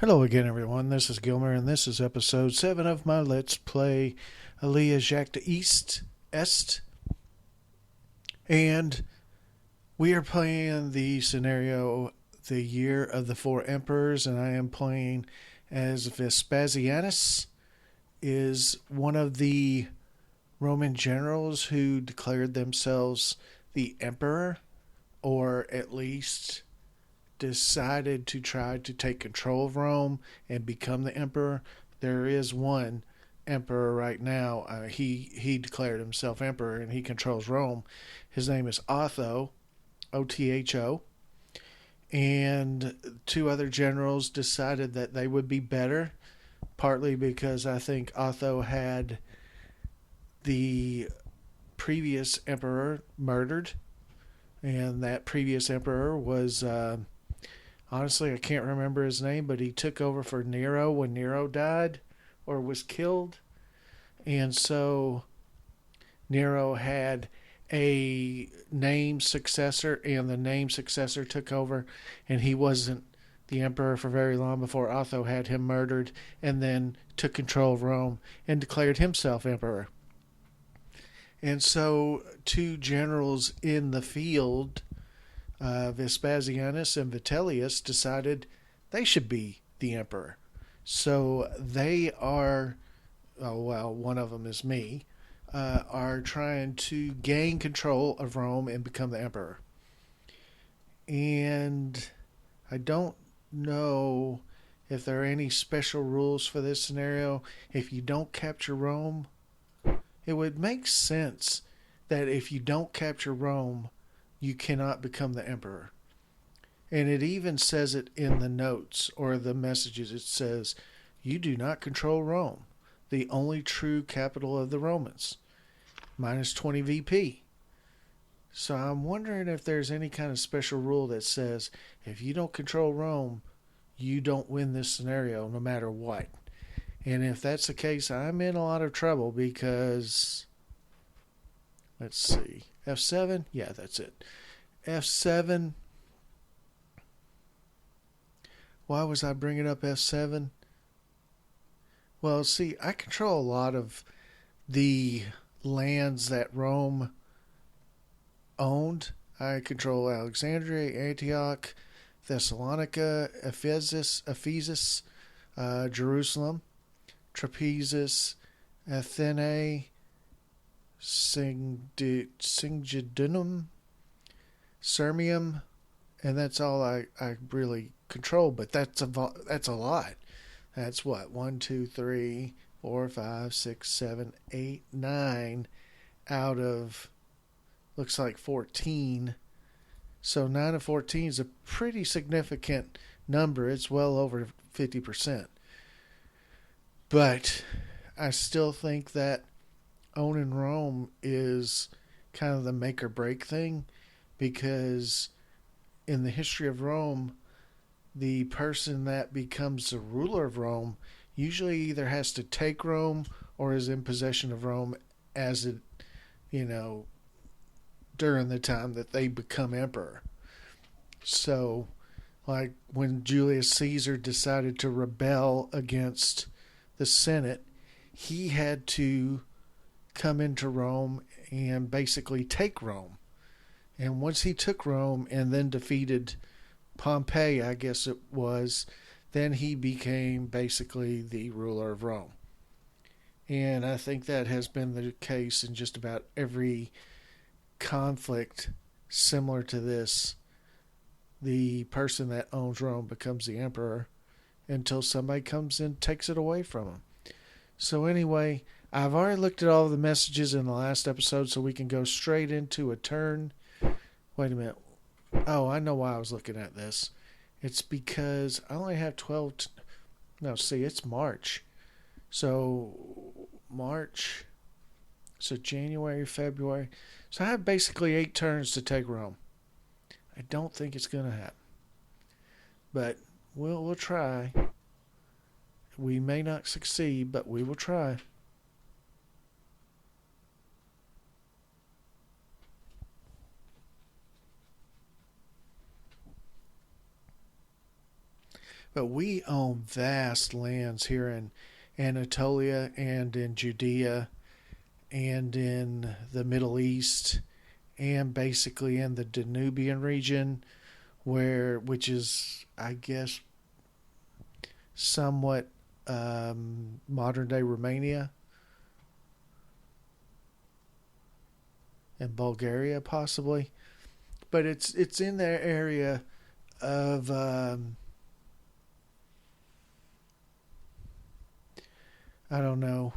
Hello again, everyone. This is Gilmer, and this is episode 7 of my Let's Play Alea Jacta Est. And we are playing the scenario The Year of the Four Emperors, and I am playing as Vespasianus, is one of the Roman generals who declared themselves the emperor, or at least decided to try to take control of Rome and become the emperor. There is one emperor right now. He declared himself emperor and he controls Rome. His name is Otho, Otho, and two other generals decided that they would be better, partly because I think Otho had the previous emperor murdered, and that previous emperor was honestly, I can't remember his name, but he took over for Nero when Nero died or was killed. And so Nero had a name successor, and the name successor took over, and he wasn't the emperor for very long before Otho had him murdered and then took control of Rome and declared himself emperor. And so, two generals in the field, Vespasianus and Vitellius, decided they should be the emperor. So they are, oh, well, one of them is me, are trying to gain control of Rome and become the emperor. And I don't know if there are any special rules for this scenario. If you don't capture Rome, it would make sense that if you don't capture Rome, you cannot become the emperor. And it even says it in the notes or the messages. It says, you do not control Rome, the only true capital of the Romans, minus 20 VP. So I'm wondering if there's any kind of special rule that says if you don't control Rome, you don't win this scenario no matter what. And if that's the case, I'm in a lot of trouble because, let's see, F7? Yeah, that's it. F7. Why was I bringing up F7? Well, see, I control a lot of the lands that Rome owned. I control Alexandria, Antioch, Thessalonica, Ephesus, Jerusalem, Trapezus, Athenae, Singidunum, Sirmium, and that's all I really control. But that's a lot. That's what 1, 2, 3, 4, 5, 6, 7, 8, 9 out of looks like 14. So 9 of 14 is a pretty significant number. It's well over 50%. But I still think that owning Rome is kind of the make or break thing, because in the history of Rome, the person that becomes the ruler of Rome usually either has to take Rome or is in possession of Rome as it, you know, during the time that they become emperor. So, like when Julius Caesar decided to rebel against the Senate, he had to come into Rome and basically take Rome. And once he took Rome and then defeated Pompey, I guess it was, then he became basically the ruler of Rome. And I think that has been the case in just about every conflict similar to this. The person that owns Rome becomes the emperor until somebody comes and takes it away from him. So anyway, I've already looked at all the messages in the last episode, so we can go straight into a turn. Wait a minute. Oh, I know why I was looking at this. It's because I only have 12. No, see, it's March. So, March. So, January, February. So, I have basically 8 turns to take Rome. I don't think it's going to happen. But we'll try. We may not succeed, but we will try. But we own vast lands here in Anatolia and in Judea and in the Middle East and basically in the Danubian region, which is, I guess, somewhat modern day Romania and Bulgaria, possibly. But it's in that area of I don't know.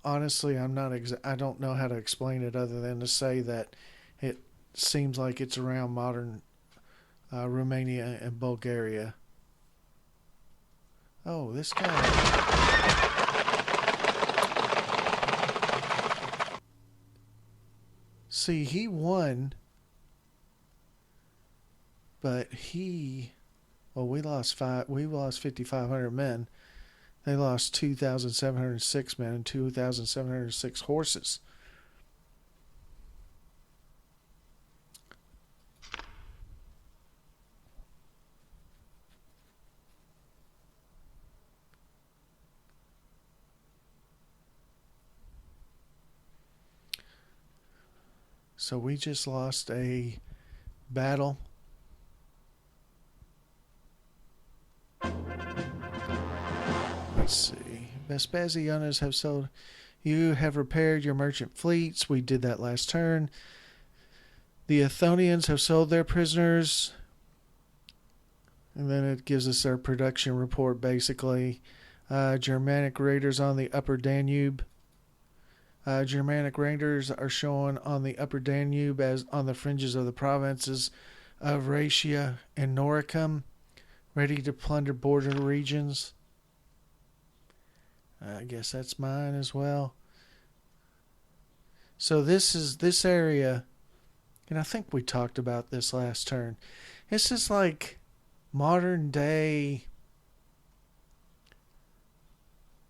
Honestly, I'm not. I don't know how to explain it other than to say that it seems like it's around modern Romania and Bulgaria. Oh, this guy. See, he won, but he. Well, we lost 5,500 men. They lost 2,706 men and 2,706 horses. So we just lost a battle. Let's see. Vespasianus have sold. You have repaired your merchant fleets. We did that last turn. The Athonians have sold their prisoners. And then it gives us our production report, basically. Germanic raiders on the upper Danube. Germanic raiders are shown on the upper Danube as on the fringes of the provinces of Raetia and Noricum, ready to plunder border regions. I guess that's mine as well. So this area, and I think we talked about this last turn. This is like modern day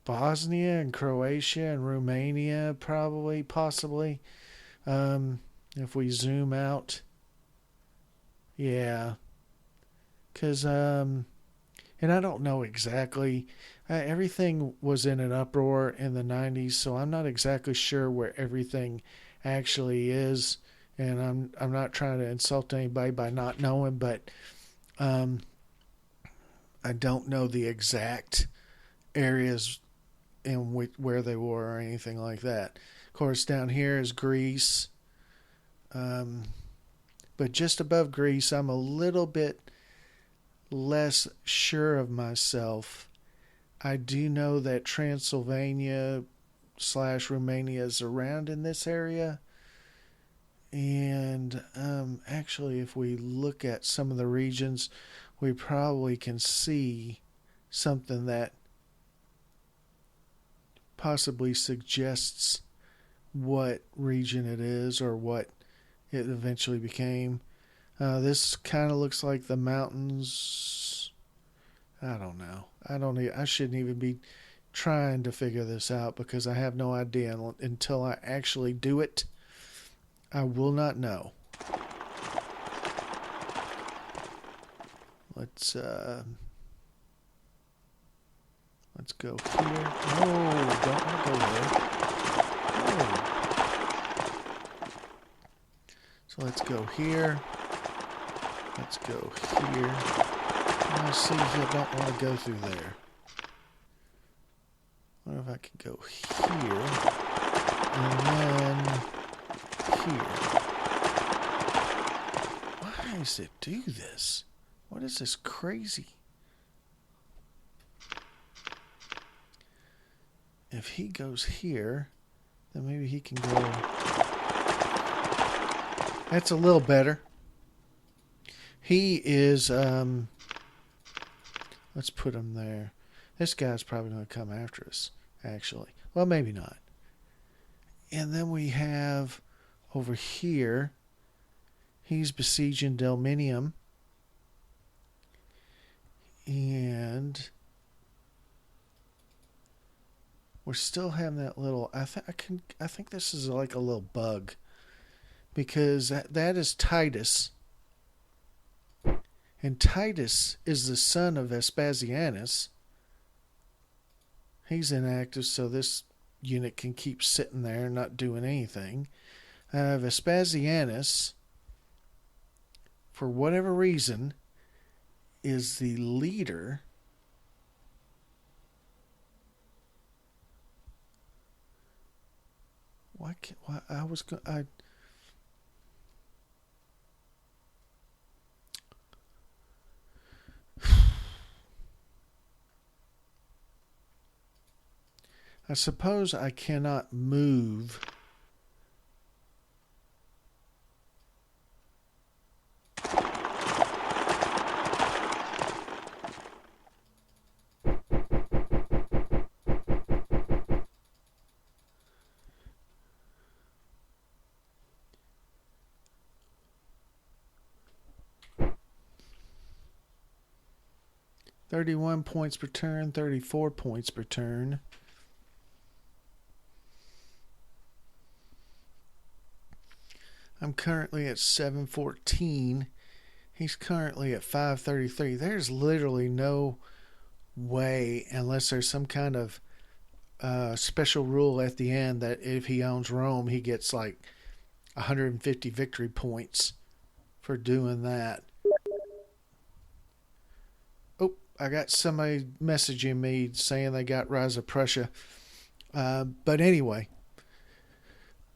Bosnia and Croatia and Romania, probably, possibly. If we zoom out. Yeah. Because, and I don't know exactly. Everything was in an uproar in the 90s, so I'm not exactly sure where everything actually is. And I'm not trying to insult anybody by not knowing, but I don't know the exact areas in where they were or anything like that. Of course, down here is Greece. But just above Greece, I'm a little bit less sure of myself. I do know that Transylvania / Romania is around in this area. And actually, if we look at some of the regions, we probably can see something that possibly suggests what region it is or what it eventually became. This kind of looks like the mountains. I don't know. I shouldn't even be trying to figure this out because I have no idea until I actually do it. I will not know. Let's go here. Oh, don't want to go there. Oh. So let's go here. Let's go here. I see I don't want to go through there. What if I could go here and then here? Why does it do this? What is this crazy? If he goes here, then maybe he can go. That's a little better. He is, let's put him there. This guy's probably going to come after us, actually. Well, maybe not. And then we have over here, he's besieging Delminium. And we're still having that little. I think this is like a little bug, because that is Titus, And Titus is the son of Vespasianus. He's inactive, so this unit can keep sitting there not doing anything. Vespasianus, for whatever reason, is the leader. Why I was going I suppose I cannot move. $31 points per turn, 34 points per turn. I'm currently at 714. He's currently at 533. There's literally no way, unless there's some kind of special rule at the end, that if he owns Rome, he gets like 150 victory points for doing that. Oh, I got somebody messaging me saying they got Rise of Prussia. But anyway,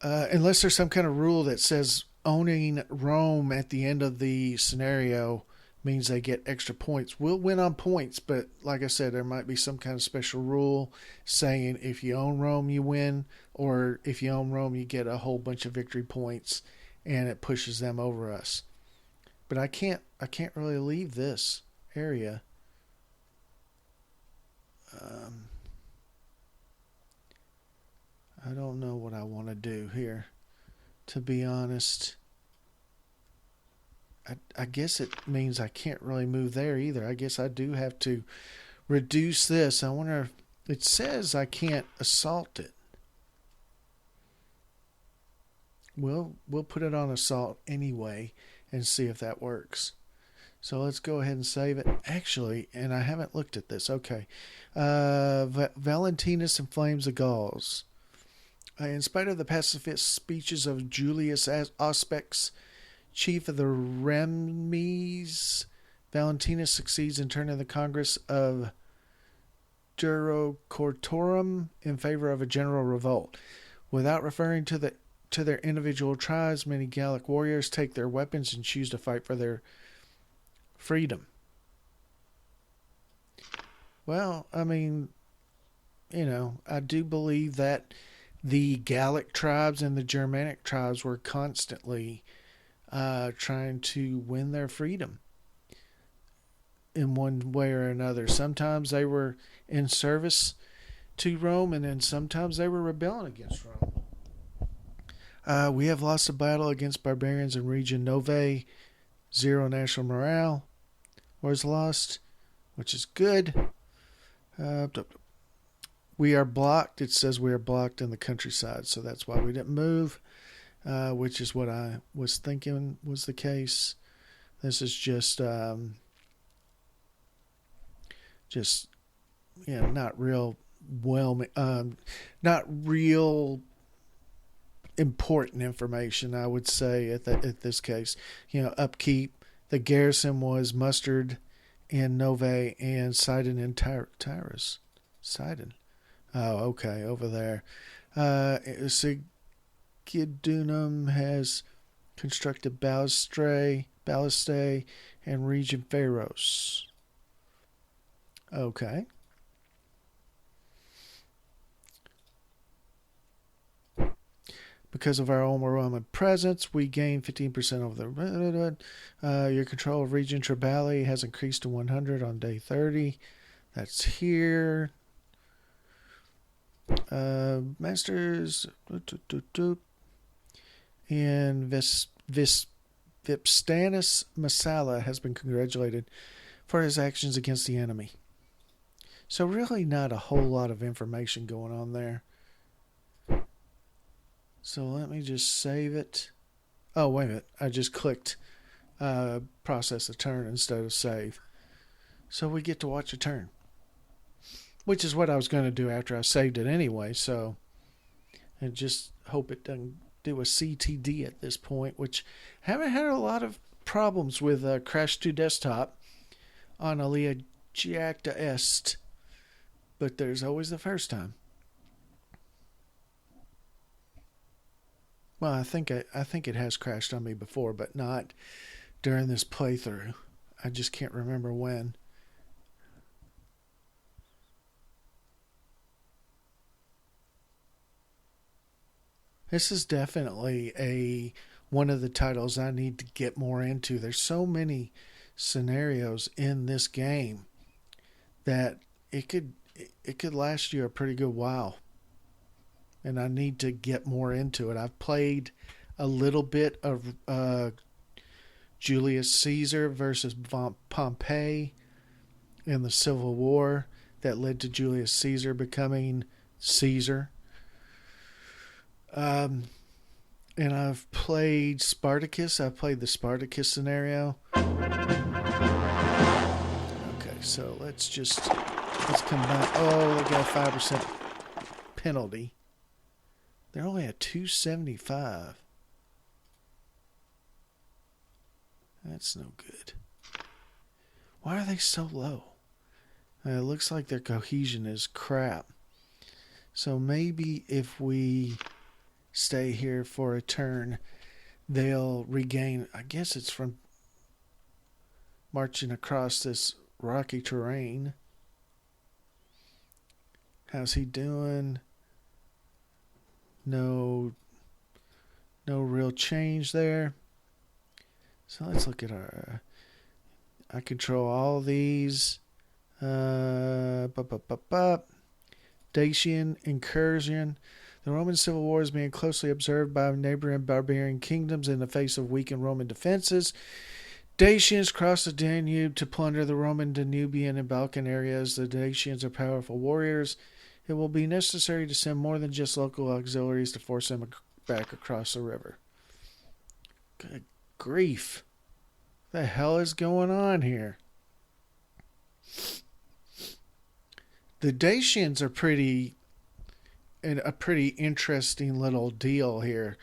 unless there's some kind of rule that says owning Rome at the end of the scenario means they get extra points. We'll win on points, but like I said, there might be some kind of special rule saying if you own Rome, you win, or if you own Rome, you get a whole bunch of victory points, and it pushes them over us. But I can't really leave this area. I don't know what I want to do here, to be honest. I guess it means I can't really move there either. I guess I do have to reduce this. I wonder if it says I can't assault it. We'll put it on assault anyway and see if that works. So let's go ahead and save it. Actually, and I haven't looked at this. Okay. Valentinus inflames the Gauls. In spite of the pacifist speeches of Julius Auspex, chief of the Remnes, Valentinus succeeds in turning the Congress of Durocortorum in favor of a general revolt. Without referring to their individual tribes, many Gallic warriors take their weapons and choose to fight for their freedom. Well, I mean, I do believe that the Gallic tribes and the Germanic tribes were constantly trying to win their freedom in one way or another. Sometimes they were in service to Rome, and then sometimes they were rebelling against Rome. We have lost a battle against barbarians in region Novae. 0 national morale was lost, which is good. We are blocked. It says we are blocked in the countryside, so that's why we didn't move, which is what I was thinking was the case. This is just not real not real important information, I would say at this case. Upkeep. The garrison was mustered in Novae and Sidon and Tyrus. Sidon. Oh, okay, over there. Sigidunum has constructed Balustrae, and region Pharos. Okay. Because of our own Roman presence, we gain 15% over the... your control of region Tribali has increased to 100 on day 30. That's here. Masters... And Vipstanus Massala has been congratulated for his actions against the enemy. So really not a whole lot of information going on there. So let me just save it. Oh, wait a minute. I just clicked process a turn instead of save. So we get to watch a turn, which is what I was going to do after I saved it anyway. So I just hope it doesn't do a CTD at this point, which I haven't had a lot of problems with Crash 2 Desktop on Alea Jacta Est, but there's always the first time. Well, I think it has crashed on me before, but not during this playthrough. I just can't remember when. This is definitely one of the titles I need to get more into. There's so many scenarios in this game that it could last you a pretty good while. And I need to get more into it. I've played a little bit of Julius Caesar versus Pompey in the Civil War that led to Julius Caesar becoming Caesar. And I've played Spartacus. I've played the Spartacus scenario. Okay, so let's come back. Oh, they got a 5% penalty. They're only at 275. That's no good. Why are they so low? It looks like their cohesion is crap. So maybe if we stay here for a turn, they'll regain. I guess it's from marching across this rocky terrain. How's he doing? No real change there. So let's look at our. I control all these. Dacian incursion. The Roman Civil War is being closely observed by neighboring barbarian kingdoms in the face of weakened Roman defenses. Dacians crossed the Danube to plunder the Roman Danubian and Balkan areas. The Dacians are powerful warriors. It will be necessary to send more than just local auxiliaries to force them back across the river. Good grief. What the hell is going on here? The Dacians are a pretty interesting little deal here.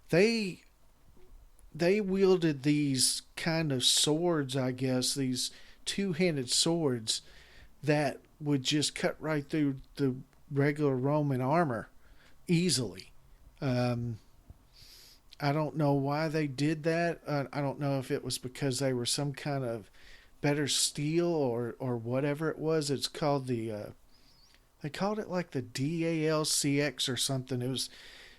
They wielded these kind of swords, I guess, these two-handed swords that would just cut right through the regular Roman armor easily. I don't know why they did that. I don't know if it was because they were some kind of better steel or whatever it was. It's called they called it like the DALCX or something. It was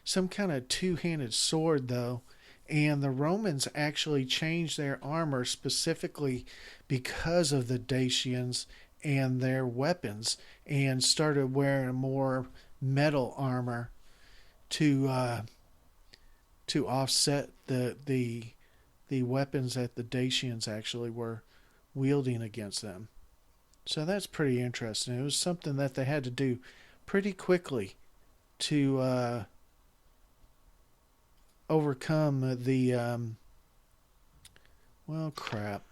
some kind of two-handed sword though. And the Romans actually changed their armor specifically because of the Dacians and their weapons, and started wearing more metal armor to offset the weapons that the Dacians actually were wielding against them. So that's pretty interesting. It was something that they had to do pretty quickly to overcome the well, crap.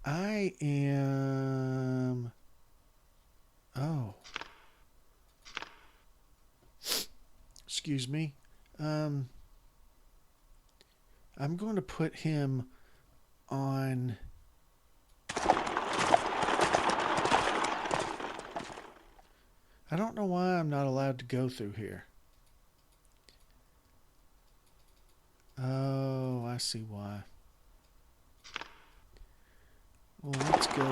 I am. Oh. Excuse me. I'm going to put him on. I don't know why I'm not allowed to go through here. Oh, I see why. Well, let's go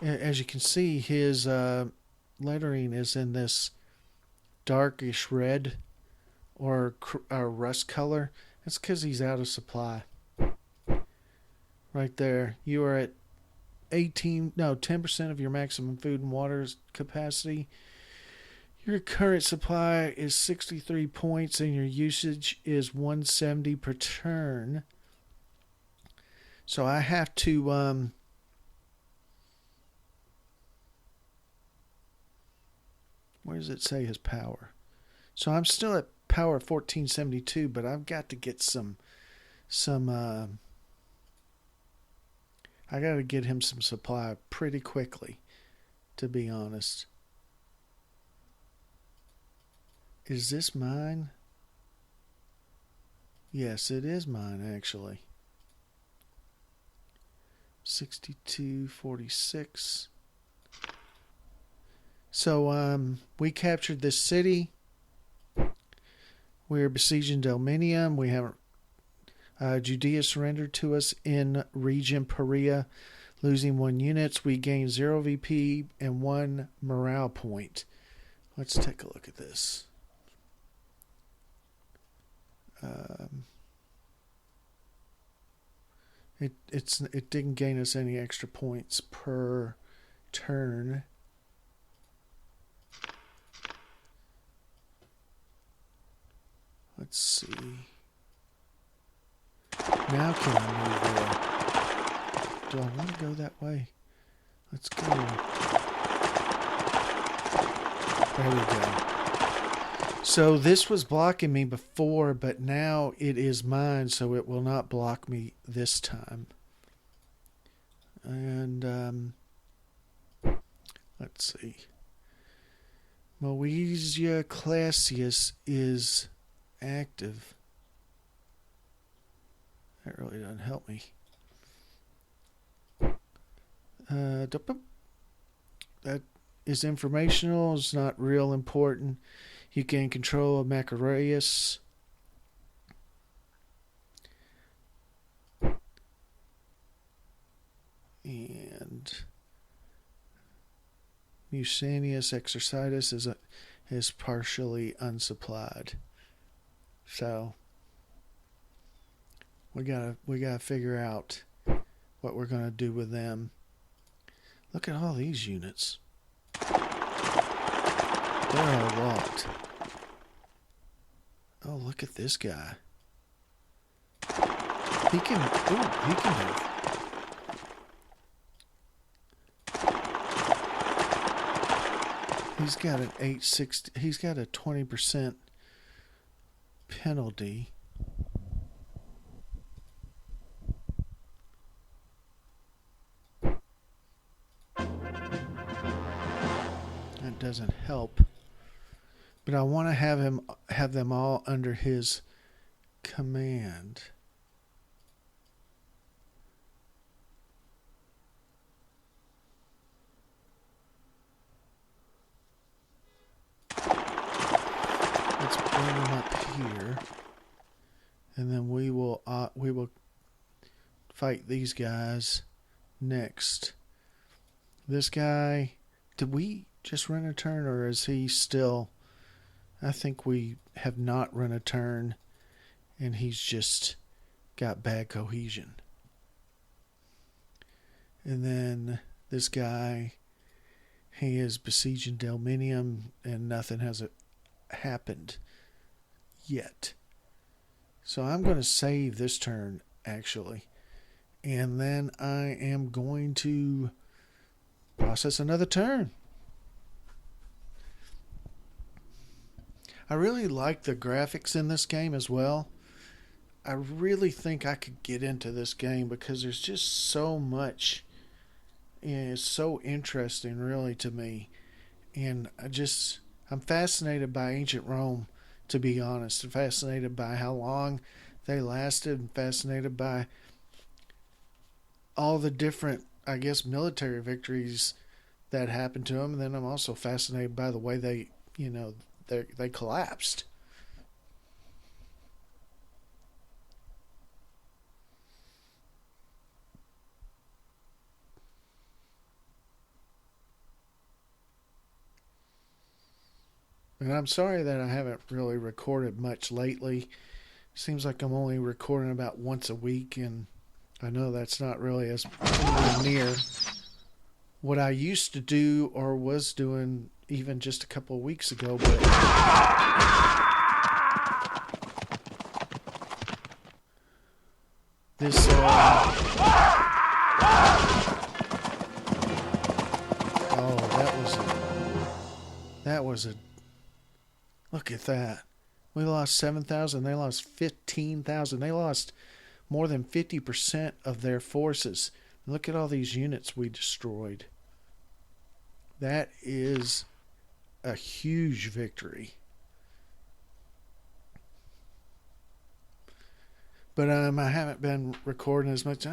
here. As you can see, his lettering is in this darkish red or rust color. That's because he's out of supply. Right there. You are at 10% of your maximum food and water capacity. Your current supply is 63 points and your usage is 170 per turn. So I have to where does it say his power? So I'm still at power of 1472, but I've got to get I got to get him some supply pretty quickly, to be honest. Is this mine? Yes, it is mine, actually. 6246. So, we captured this city. We're besieging Delminium. We have Judea surrendered to us in region Perea, losing 1 unit. We gain 0 VP and 1 morale point. Let's take a look at this. It didn't gain us any extra points per turn. Let's see. Now can I move there? Do I want to go that way? Let's go. There we go. So this was blocking me before, but now it is mine, so it will not block me this time. And let's see. Moesia Classius is active. That really doesn't help me. That is informational. It's not real important. You gain control of Macarius. And Musanius Exercitus is partially unsupplied. So we gotta figure out what we're gonna do with them. Look at all these units. They're all locked. Oh, look at this guy. He can move. He's got an 860. He's got a 20% penalty. That doesn't help. But I want to have them all under his command. Let's bring them up here, and then we will fight these guys next. This guy, did we just run a turn, or is he still? I think we have not run a turn, and he's just got bad cohesion. And then this guy, he is besieging Delminium, and nothing has happened yet. So I'm going to save this turn, actually. And then I am going to process another turn. I really like the graphics in this game as well. I really think I could get into this game because there's just so much. It's so interesting, really, to me. And I'm fascinated by ancient Rome, to be honest. I'm fascinated by how long they lasted. I'm fascinated by all the different, I guess, military victories that happened to them. And then I'm also fascinated by the way they collapsed. And I'm sorry that I haven't really recorded much lately. Seems like I'm only recording about once a week, and I know that's not really as near what I used to do or was doing even just a couple of weeks ago. But this that was a look at that. We lost 7,000. They lost 15,000. They lost more than 50% of their forces. Look at all these units we destroyed. That is a huge victory. But I haven't been recording as much.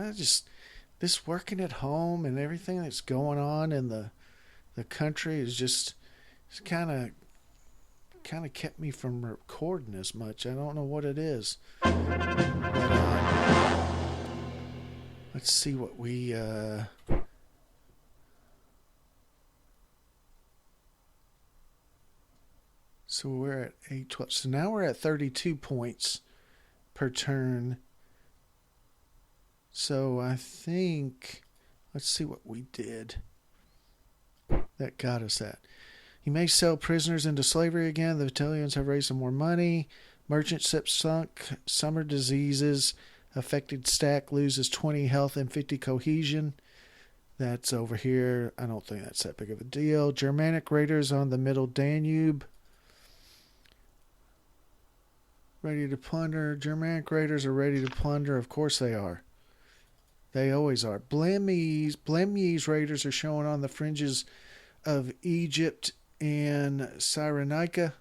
This working at home and everything that's going on in the country is just kind of kept me from recording as much. I don't know what it is. But let's see what we. So we're at 812. So now we're at 32 points per turn. So I think, let's see what we did that got us that. You may sell prisoners into slavery again. The Italians have raised some more money. Merchant ships sunk. Summer diseases. Affected stack loses 20 health and 50 cohesion. That's over here. I don't think that's that big of a deal. Germanic raiders on the middle Danube. Ready to plunder. Germanic raiders are ready to plunder. Of course they are. They always are. Blemese raiders are showing on the fringes of Egypt and Cyrenaica.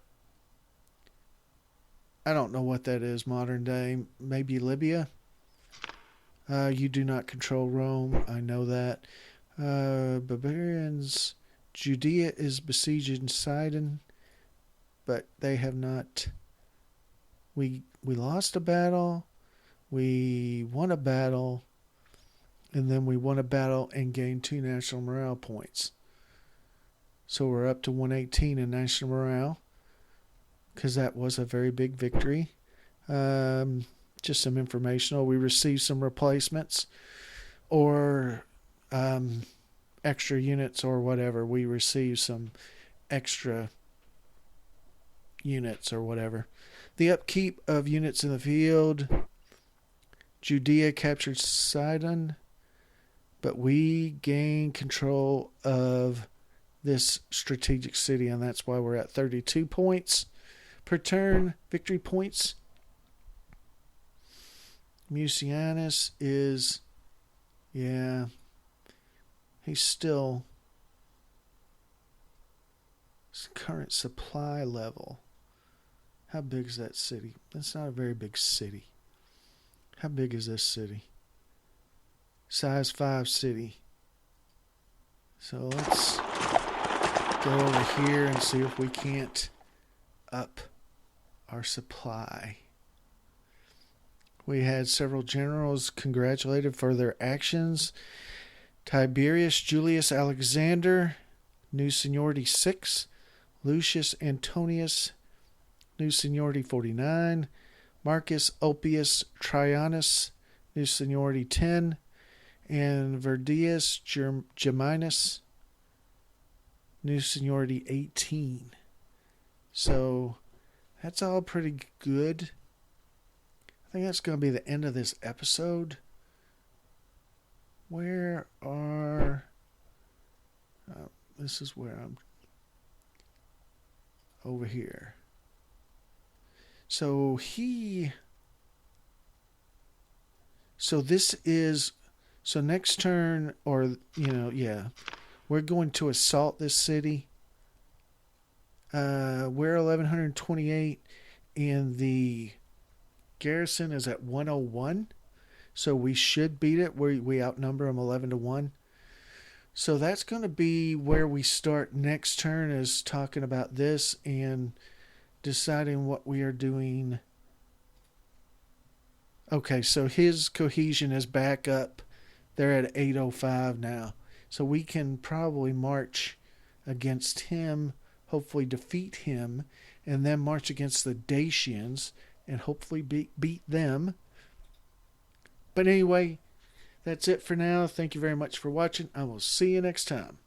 I don't know what that is modern day. Maybe Libya. You do not control Rome. I know that. Barbarians. Judea is besieging Sidon, but they have not. We lost a battle. We won a battle. And then we won a battle and gained 2 national morale points. So we're up to 118 in national morale because that was a very big victory. Just some informational. We received some replacements or extra units or whatever. We received some extra units or whatever. The upkeep of units in the field. Judea captured Sidon, but we gained control of this strategic city, and that's why we're at 32 points per turn, victory points. Mucianus is, yeah, he's still his current supply level. How big is that city? That's not a very big city. How big is this city? Size 5 city. So let's go over here and see if we can't up our supply. We had several generals congratulated for their actions. Tiberius Julius Alexander, new seniority 6. Lucius Antonius, new seniority 49. Marcus Ulpius Traianus, new seniority 10. And Verdius Geminus, new seniority 18. So that's all pretty good. I think that's going to be the end of this episode. Where are... this is where I'm... over here. So this is... So next turn, or, we're going to assault this city. We're 1128, and the garrison is at 101. So we should beat it. We outnumber them 11-1. So that's going to be where we start next turn, is talking about this and deciding what we are doing. Okay, so his cohesion is back up. They're at 805 now. So we can probably march against him, hopefully defeat him, and then march against the Dacians and hopefully beat them. But anyway, that's it for now. Thank you very much for watching. I will see you next time.